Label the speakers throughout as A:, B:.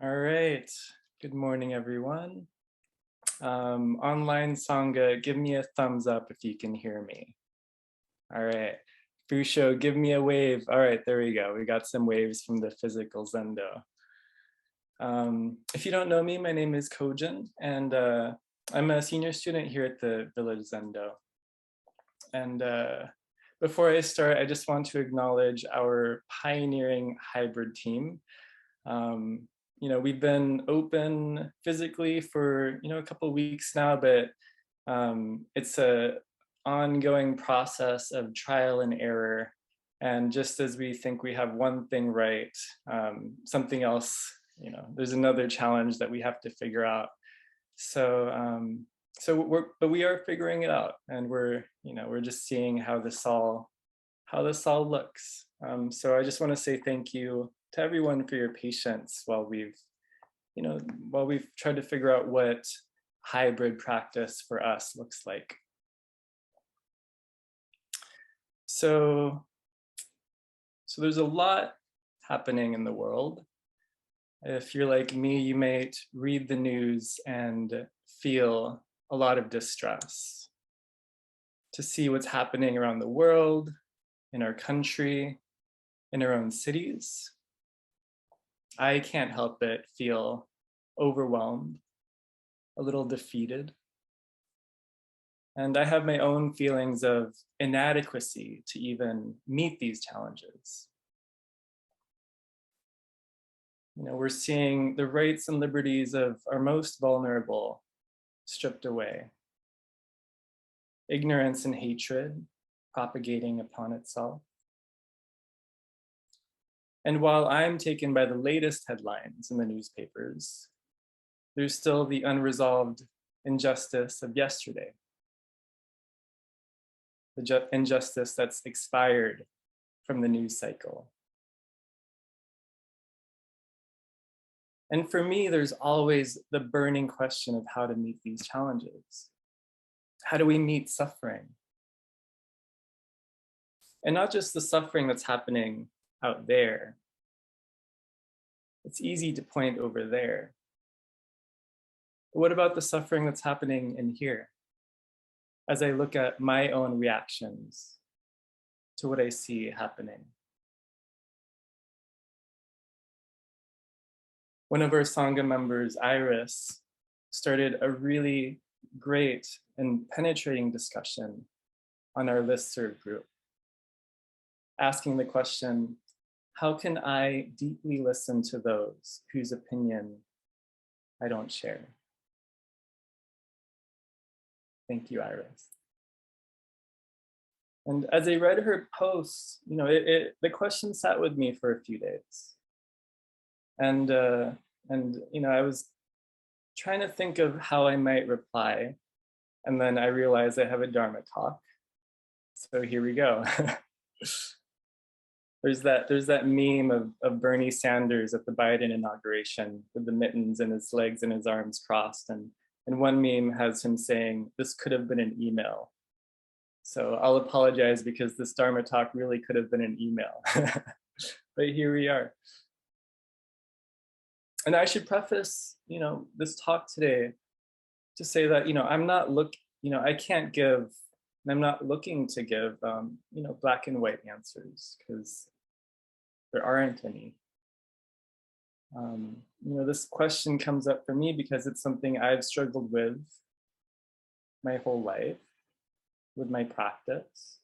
A: All right. Good morning, everyone. Online Sangha, give me a thumbs up if you can hear me. All right. Fusho, give me a wave. All right, there we go. We got some waves from the physical Zendo. If you don't know me, my name is KoJin, and I'm a senior student here at the Village Zendo. And before I start, I just want to acknowledge our pioneering hybrid team. We've been open physically for, a couple of weeks now, but it's a ongoing process of trial and error. And just as we think we have one thing right, something else, there's another challenge that we have to figure out. But we are figuring it out, and we're just seeing how this all looks. So I just want to say thank you to everyone for your patience while we've tried to figure out what hybrid practice for us looks like. So there's a lot happening in the world. If you're like me, you might read the news and feel a lot of distress to see what's happening around the world, in our country, in our own cities. I can't help but feel overwhelmed, a little defeated. And I have my own feelings of inadequacy to even meet these challenges. We're seeing the rights and liberties of our most vulnerable stripped away. Ignorance and hatred propagating upon itself. And while I'm taken by the latest headlines in the newspapers, there's still the unresolved injustice of yesterday. The injustice that's expired from the news cycle. And for me, there's always the burning question of how to meet these challenges. How do we meet suffering? And not just the suffering that's happening out there. It's easy to point over there. But what about the suffering that's happening in here? As I look at my own reactions to what I see happening. One of our Sangha members, Iris, started a really great and penetrating discussion on our listserv group, asking the question, how can I deeply listen to those whose opinion I don't share? Thank you, Iris. And as I read her posts, the question sat with me for a few days. And I was trying to think of how I might reply. And then I realized I have a Dharma talk. So here we go. There's that meme of Bernie Sanders at the Biden inauguration with the mittens and his legs and his arms crossed. And one meme has him saying, this could have been an email. So I'll apologize because this Dharma talk really could have been an email. But here we are. And I should preface, this talk today to say that, I'm not I can't give, and I'm not looking to give, black and white answers because there aren't any. This question comes up for me because it's something I've struggled with my whole life, with my practice.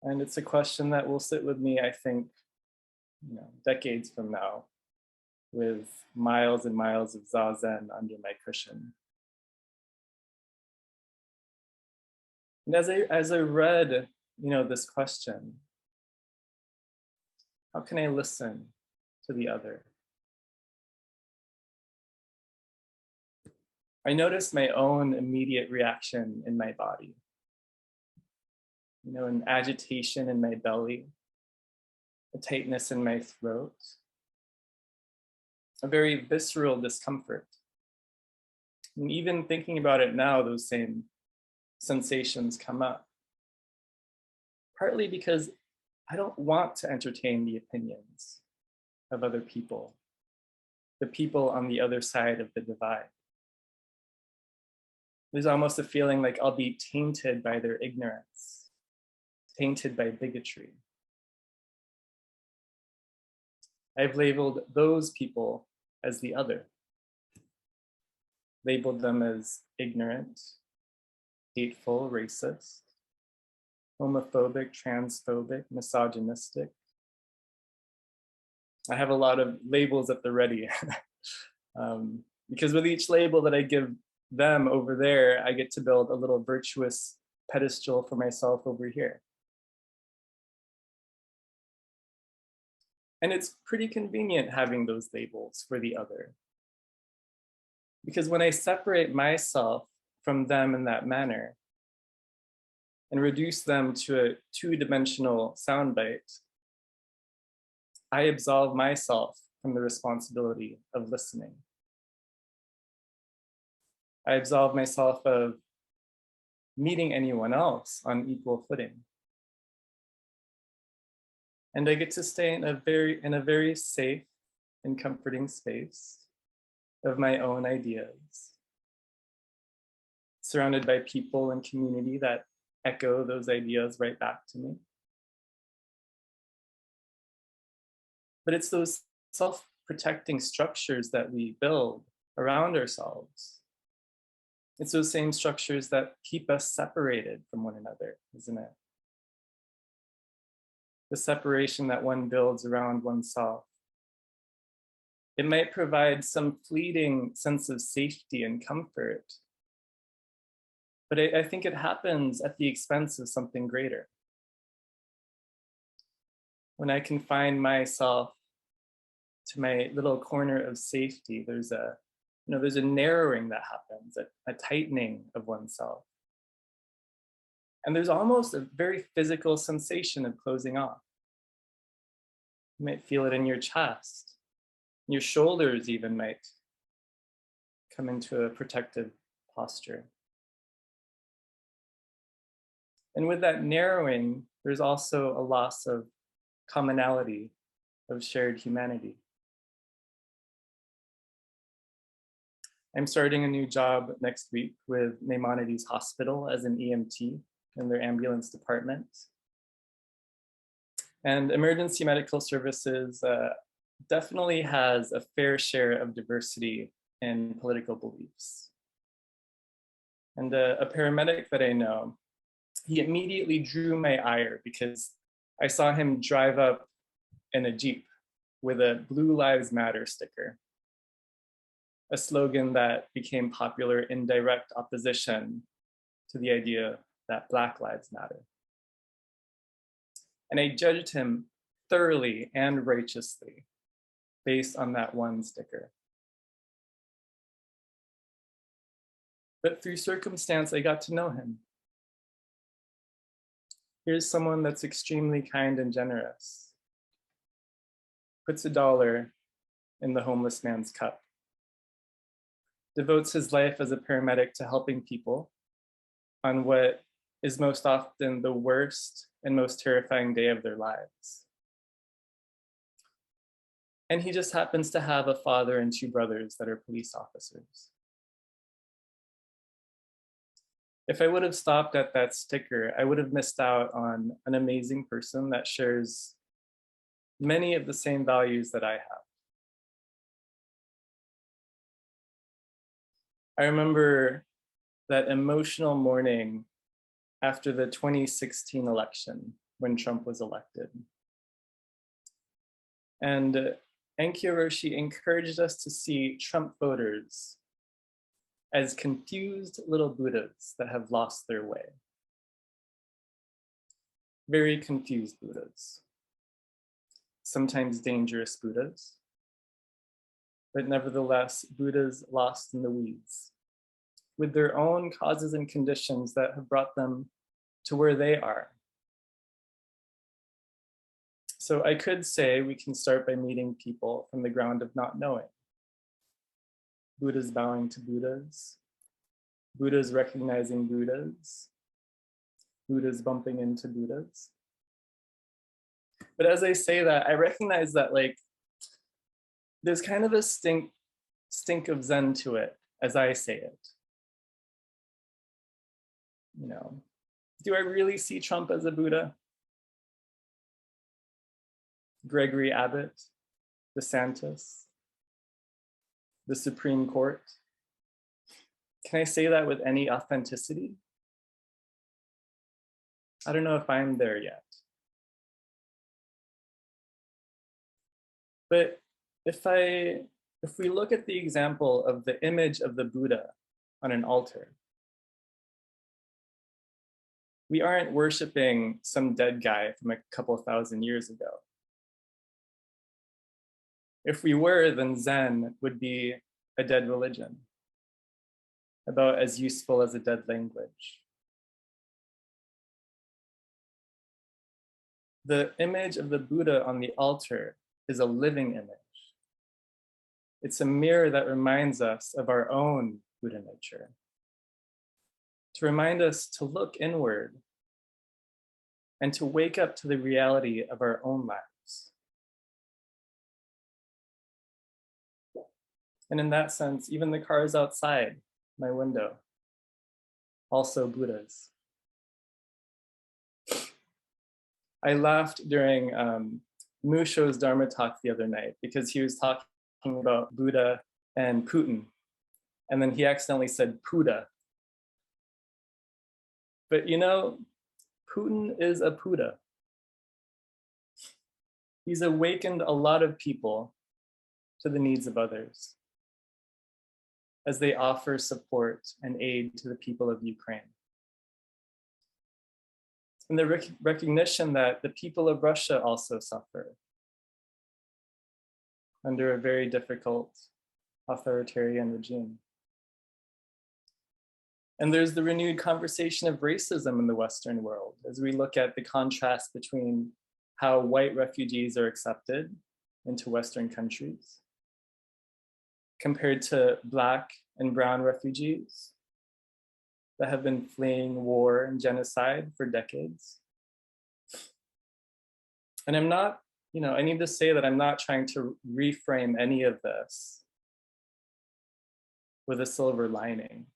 A: And it's a question that will sit with me, I think, decades from now, with miles and miles of zazen under my cushion. And as I read, this question, how can I listen to the other? I noticed my own immediate reaction in my body. An agitation in my belly, a tightness in my throat, a very visceral discomfort. And even thinking about it now, those same sensations come up. Partly because I don't want to entertain the opinions of other people. the people on the other side of the divide. There's almost a feeling like I'll be tainted by their ignorance, tainted by bigotry. I've labeled those people as the other, labeled them as ignorant, hateful, racist, homophobic, transphobic, misogynistic. I have a lot of labels at the ready because with each label that I give them over there, I get to build a little virtuous pedestal for myself over here. And it's pretty convenient having those labels for the other. Because when I separate myself from them in that manner and reduce them to a two-dimensional soundbite, I absolve myself from the responsibility of listening. I absolve myself of meeting anyone else on equal footing. And I get to stay in a very safe and comforting space of my own ideas, surrounded by people and community that echo those ideas right back to me. But it's those self-protecting structures that we build around ourselves. It's those same structures that keep us separated from one another, isn't it? The separation that one builds around oneself. It might provide some fleeting sense of safety and comfort, but I think it happens at the expense of something greater. When I confine myself to my little corner of safety, there's a narrowing that happens, a tightening of oneself. And there's almost a very physical sensation of closing off. You might feel it in your chest. Your shoulders even might come into a protective posture. And with that narrowing, there's also a loss of commonality, of shared humanity. I'm starting a new job next week with Maimonides Hospital as an EMT in their ambulance department. And emergency medical services definitely has a fair share of diversity in political beliefs. And a paramedic that I know, he immediately drew my ire because I saw him drive up in a Jeep with a Blue Lives Matter sticker, a slogan that became popular in direct opposition to the idea that Black Lives Matter. And I judged him thoroughly and righteously based on that one sticker. But through circumstance, I got to know him. Here's someone that's extremely kind and generous, puts $1 in the homeless man's cup, devotes his life as a paramedic to helping people on what is most often the worst and most terrifying day of their lives. And he just happens to have a father and 2 brothers that are police officers. If I would have stopped at that sticker, I would have missed out on an amazing person that shares many of the same values that I have. I remember that emotional morning after the 2016 election when Trump was elected. And Enki Oroshi encouraged us to see Trump voters as confused little Buddhas that have lost their way. Very confused Buddhas. Sometimes dangerous Buddhas, but nevertheless, Buddhas lost in the weeds, with their own causes and conditions that have brought them to where they are. So I could say we can start by meeting people from the ground of not knowing. Buddhas bowing to Buddhas, Buddhas recognizing Buddhas, Buddhas bumping into Buddhas. But as I say that, I recognize that there's kind of a stink of Zen to it, as I say it. You know, do I really see Trump as a Buddha? Gregory Abbott, DeSantis, the Supreme Court? Can I say that with any authenticity? I don't know if I'm there yet. But if we look at the example of the image of the Buddha on an altar, we aren't worshiping some dead guy from a couple thousand years ago. If we were, then Zen would be a dead religion, about as useful as a dead language. The image of the Buddha on the altar is a living image. It's a mirror that reminds us of our own Buddha nature, to remind us to look inward and to wake up to the reality of our own lives. And in that sense, even the cars outside my window, also Buddhas. I laughed during Musho's Dharma talk the other night because he was talking about Buddha and Putin. And then he accidentally said Puda. But you know, Putin is a Buddha. He's awakened a lot of people to the needs of others as they offer support and aid to the people of Ukraine. And the recognition that the people of Russia also suffer under a very difficult authoritarian regime. And there's the renewed conversation of racism in the Western world as we look at the contrast between how white refugees are accepted into Western countries compared to Black and brown refugees that have been fleeing war and genocide for decades. And I'm not, I need to say that I'm not trying to reframe any of this with a silver lining.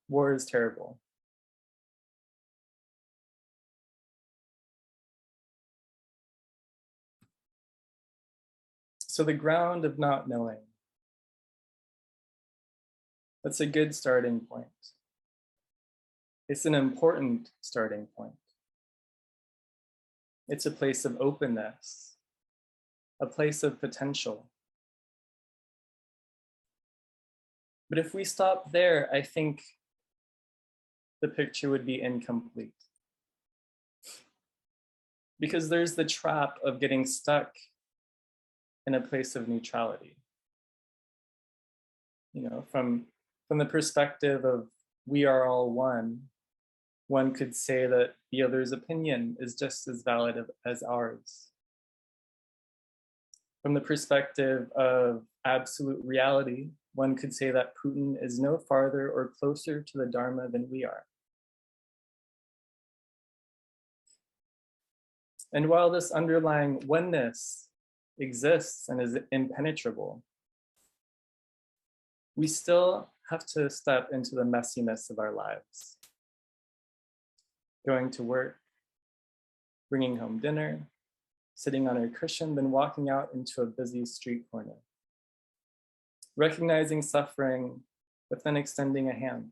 A: War is terrible. So the ground of not knowing, that's a good starting point. It's an important starting point. It's a place of openness, a place of potential. But if we stop there, I think the picture would be incomplete. Because there's the trap of getting stuck in a place of neutrality. From the perspective of we are all one could say that the other's opinion is just as valid as ours. From the perspective of absolute reality, one could say that Putin is no farther or closer to the Dharma than we are. And while this underlying oneness exists and is impenetrable, we still have to step into the messiness of our lives. Going to work, bringing home dinner, sitting on our cushion, then walking out into a busy street corner. Recognizing suffering, but then extending a hand.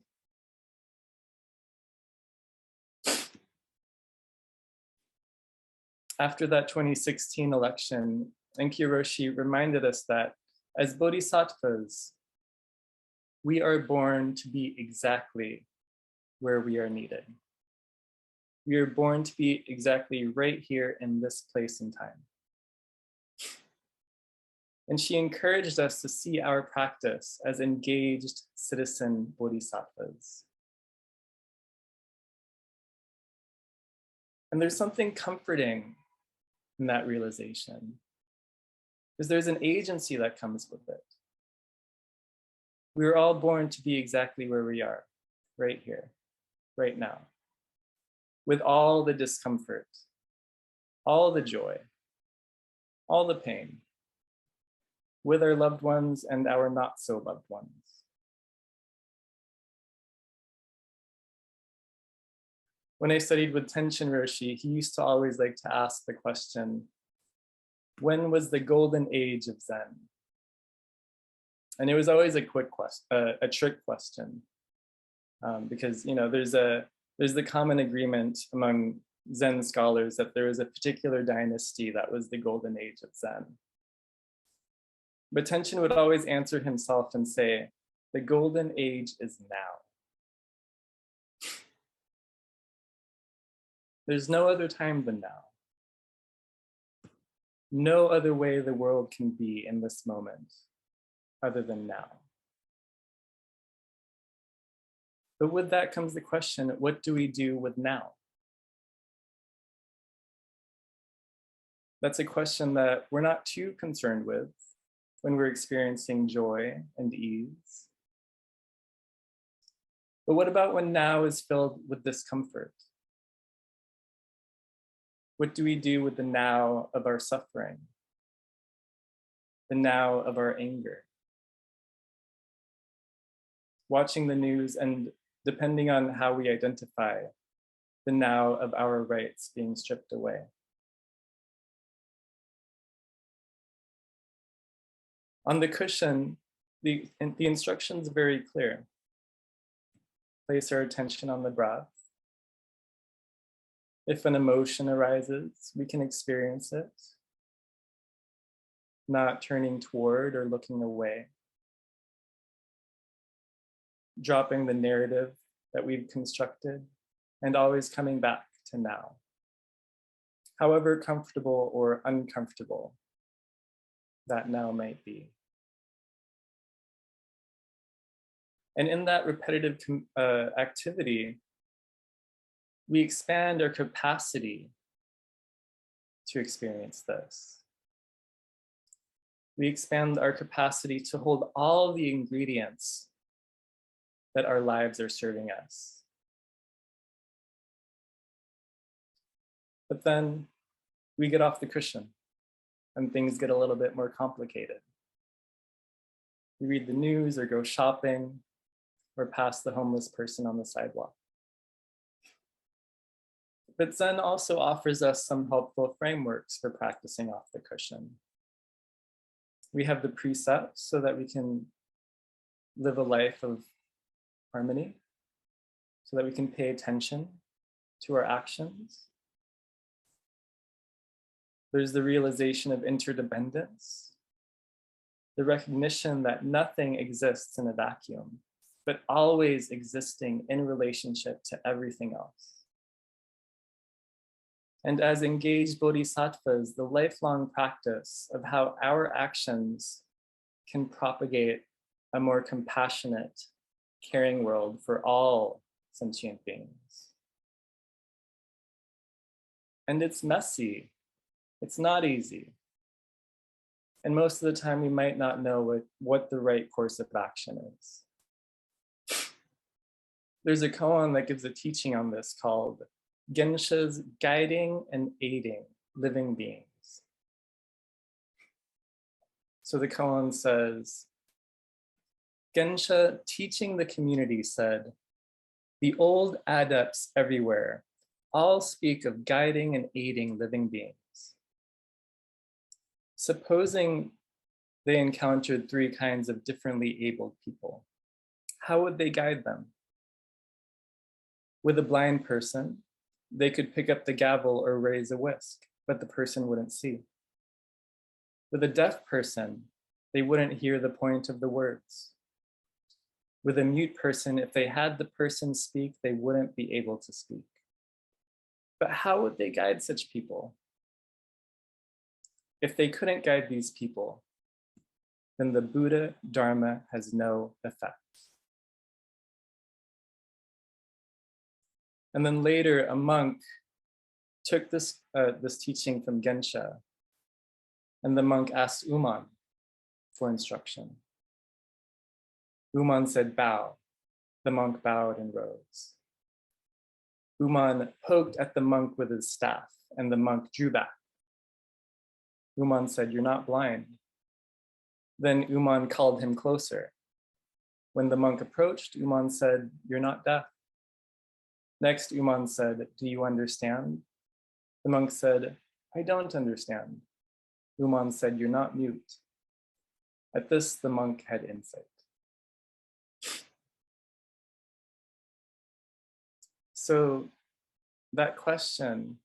A: After that 2016 election, Enki Roshi reminded us that as bodhisattvas, we are born to be exactly where we are needed. We are born to be exactly right here in this place and time. And she encouraged us to see our practice as engaged citizen bodhisattvas. And there's something comforting in that realization, because there's an agency that comes with it. We were all born to be exactly where we are, right here, right now, with all the discomfort, all the joy, all the pain, with our loved ones and our not so loved ones. When I studied with Tenshin Roshi, he used to always like to ask the question, when was the golden age of Zen? And it was always a quick question, a trick question, because there's the common agreement among Zen scholars that there was a particular dynasty that was the golden age of Zen. But Tenshin would always answer himself and say, the golden age is now. There's no other time than now. No other way the world can be in this moment other than now. But with that comes the question, what do we do with now? That's a question that we're not too concerned with when we're experiencing joy and ease. But what about when now is filled with discomfort? What do we do with the now of our suffering? The now of our anger? Watching the news and, depending on how we identify, the now of our rights being stripped away. On the cushion, the instructions are very clear. Place our attention on the breath. If an emotion arises, we can experience it, not turning toward or looking away. Dropping the narrative that we've constructed and always coming back to now. However comfortable or uncomfortable that now might be. And in that repetitive activity, we expand our capacity to experience this. We expand our capacity to hold all the ingredients that our lives are serving us. But then we get off the cushion and things get a little bit more complicated. We read the news or go shopping or pass the homeless person on the sidewalk. But Zen also offers us some helpful frameworks for practicing off the cushion. We have the precepts so that we can live a life of harmony, so that we can pay attention to our actions. There's the realization of interdependence, the recognition that nothing exists in a vacuum, but always existing in relationship to everything else. And as engaged bodhisattvas, the lifelong practice of how our actions can propagate a more compassionate, caring world for all sentient beings. And it's messy. It's not easy. And most of the time, we might not know what the right course of action is. There's a koan that gives a teaching on this called Gensha's Guiding and Aiding Living Beings. So the koan says, Gensha, teaching the community, said, the old adepts everywhere all speak of guiding and aiding living beings. Supposing they encountered three kinds of differently abled people, how would they guide them? With a blind person, they could pick up the gavel or raise a whisk, but the person wouldn't see. With a deaf person, they wouldn't hear the point of the words. With a mute person, if they had the person speak, they wouldn't be able to speak. But how would they guide such people? If they couldn't guide these people, then the Buddha Dharma has no effect. And then later, a monk took this teaching from Gensha, and the monk asked Uman for instruction. Uman said, bow. The monk bowed and rose. Uman poked at the monk with his staff, and the monk drew back. Uman said, you're not blind. Then Uman called him closer. When the monk approached, Uman said, "You're not deaf." Next, Uman said, "Do you understand?" The monk said, "I don't understand." Uman said, "You're not mute." At this, the monk had insight. So that question,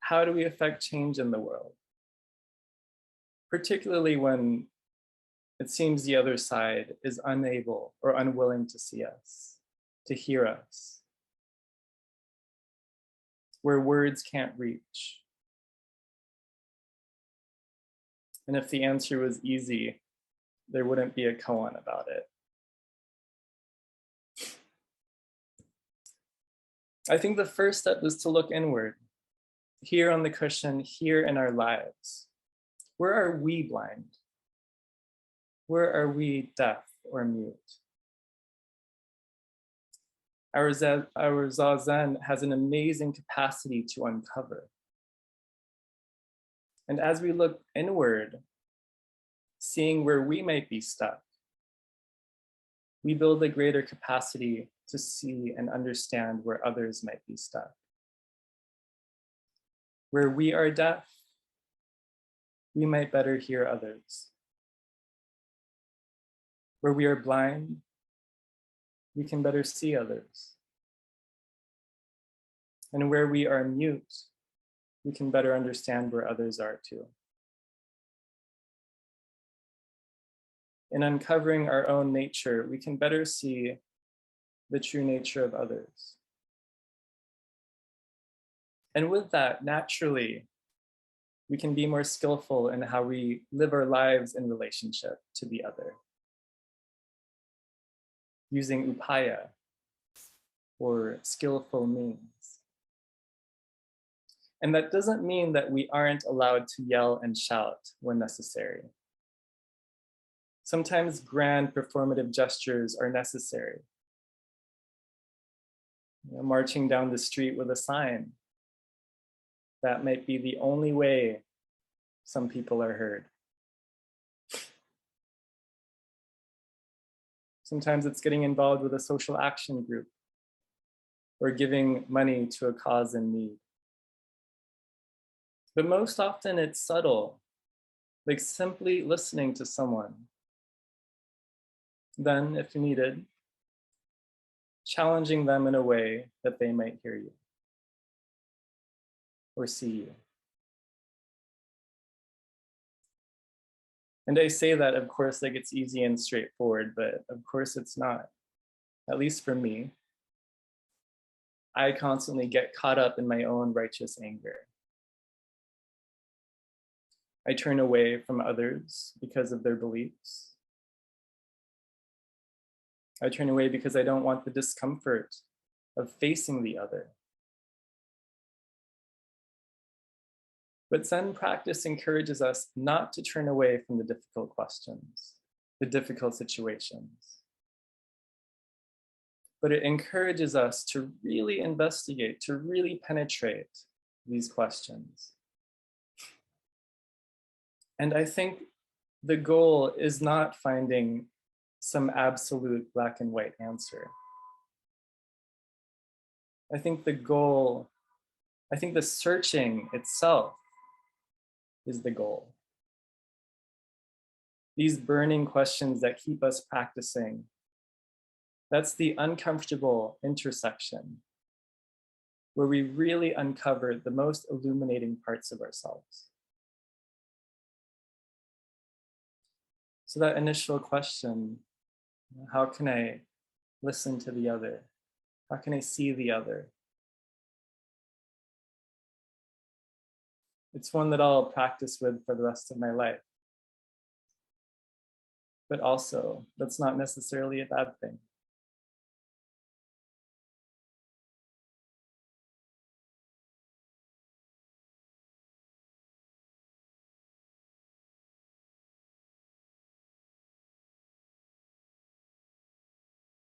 A: how do we affect change in the world? Particularly when it seems the other side is unable or unwilling to see us, to hear us, where words can't reach. And if the answer was easy, there wouldn't be a koan about it. I think the first step is to look inward, here on the cushion, here in our lives. Where are we blind? Where are we deaf or mute? Our zazen has an amazing capacity to uncover. And as we look inward, seeing where we might be stuck, we build a greater capacity to see and understand where others might be stuck. Where we are deaf, we might better hear others. Where we are blind, we can better see others. And where we are mute, we can better understand where others are too. In uncovering our own nature, we can better see the true nature of others. And with that, naturally, we can be more skillful in how we live our lives in relationship to the other, using upaya or skillful means. And that doesn't mean that we aren't allowed to yell and shout when necessary. Sometimes grand performative gestures are necessary. Marching down the street with a sign. That might be the only way some people are heard. Sometimes it's getting involved with a social action group or giving money to a cause in need. But most often it's subtle, like simply listening to someone. Then, if needed, challenging them in a way that they might hear you or see you. And I say that, of course, like it's easy and straightforward, but of course it's not. At least for me, I constantly get caught up in my own righteous anger. I turn away from others because of their beliefs. I turn away because I don't want the discomfort of facing the other. But Zen practice encourages us not to turn away from the difficult questions, the difficult situations. But it encourages us to really investigate, to really penetrate these questions. And I think the goal is not finding some absolute black and white answer. I think the goal, I think the searching itself is the goal. These burning questions that keep us practicing, that's the uncomfortable intersection where we really uncover the most illuminating parts of ourselves. So that initial question, how can I listen to the other? How can I see the other? It's one that I'll practice with for the rest of my life. But also, that's not necessarily a bad thing.